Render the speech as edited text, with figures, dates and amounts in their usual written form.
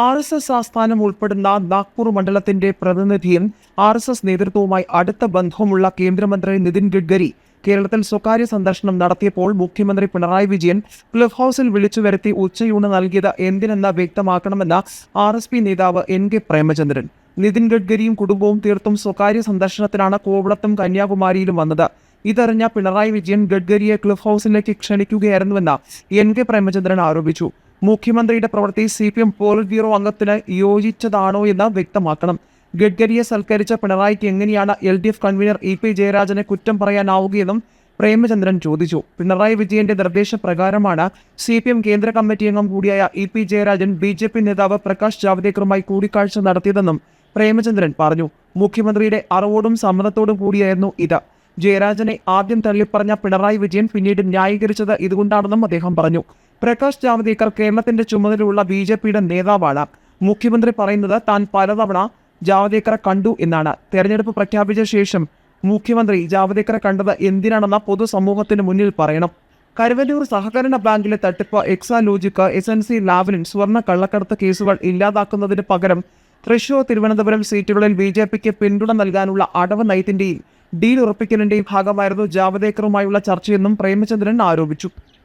RSS ആസ്ഥാനം ഉൾപ്പെടുന്ന നാഗ്പൂർ മണ്ഡലത്തിന്റെ പ്രതിനിധിയും RSS നേതൃത്വവുമായി അടുത്ത ബന്ധവുമുള്ള കേന്ദ്രമന്ത്രി നിതിൻ ഗഡ്കരി കേരളത്തിൽ സ്വകാര്യ സന്ദർശനം നടത്തിയപ്പോൾ മുഖ്യമന്ത്രി പിണറായി വിജയൻ ക്ലിഫ് ഹൗസിൽ വിളിച്ചുവരുത്തി ഉച്ചയൂണ് നൽകിയത് എന്തിനെന്ന് വ്യക്തമാക്കണമെന്ന RSP നേതാവ് NK പ്രേമചന്ദ്രൻ. നിതിൻ ഗഡ്കരിയും കുടുംബവും തീർത്തും സ്വകാര്യ സന്ദർശനത്തിനാണ് കോവളത്തും കന്യാകുമാരിയിലും വന്നത്. ഇതറിഞ്ഞ പിണറായി വിജയൻ ഗഡ്കരിയെ ക്ലിഫ് ഹൗസിലേക്ക് ക്ഷണിക്കുകയായിരുന്നുവെന്ന് NK പ്രേമചന്ദ്രൻ ആരോപിച്ചു. മുഖ്യമന്ത്രിയുടെ പ്രവൃത്തി CPM പോളിറ്റ് ബ്യൂറോ അംഗത്തിന് യോജിച്ചതാണോ എന്ന് വ്യക്തമാക്കണം. ഗഡ്കരിയെ സൽക്കരിച്ച പിണറായിക്ക് എങ്ങനെയാണ് LDF കൺവീനർ EP ജയരാജനെ കുറ്റം പറയാനാവുകയെന്നും പ്രേമചന്ദ്രൻ ചോദിച്ചു. പിണറായി വിജയന്റെ നിർദ്ദേശപ്രകാരമാണ് CPM കേന്ദ്ര കമ്മിറ്റി അംഗം കൂടിയായ EP ജയരാജൻ BJP നേതാവ് പ്രകാശ് ജാവ്ദേക്കറുമായി കൂടിക്കാഴ്ച നടത്തിയതെന്നും പ്രേമചന്ദ്രൻ പറഞ്ഞു. മുഖ്യമന്ത്രിയുടെ അറിവോടും സമ്മതത്തോടും കൂടിയായിരുന്നു ഇത്. ജയരാജനെ ആദ്യം തള്ളിപ്പറഞ്ഞ പിണറായി വിജയൻ പിന്നീട് ന്യായീകരിച്ചത് ഇതുകൊണ്ടാണെന്നും അദ്ദേഹം പറഞ്ഞു. പ്രകാശ് ജാവ്ദേക്കർ കേരളത്തിന്റെ ചുമതലയുള്ള BJPയുടെ നേതാവാണ്. മുഖ്യമന്ത്രി പറയുന്നത് താൻ പലതവണ ജാവ്ദേക്കറെ കണ്ടു എന്നാണ്. തെരഞ്ഞെടുപ്പ് പ്രഖ്യാപിച്ച ശേഷം മുഖ്യമന്ത്രി ജാവ്ദേക്കറെ കണ്ടത് എന്തിനാണെന്ന പൊതുസമൂഹത്തിന് മുന്നിൽ പറയണം. കരുവന്നൂർ സഹകരണ ബാങ്കിലെ തട്ടിപ്പ്, എക്സാലോജിക്, SNC ലാവലിൻ സ്വർണ്ണ കള്ളക്കടത്ത് കേസുകൾ ഇല്ലാതാക്കുന്നതിന് പകരം തൃശൂർ, തിരുവനന്തപുരം സീറ്റുകളിൽ BJPക്ക് പിന്തുണ നൽകാനുള്ള അടവ് നയത്തിന്റെയും ഡീൽ ഉറപ്പിക്കലിന്റെയും ഭാഗമായിരുന്നു ജാവ്ദേക്കറുമായുള്ള ചർച്ചയെന്നും പ്രേമചന്ദ്രൻ ആരോപിച്ചു.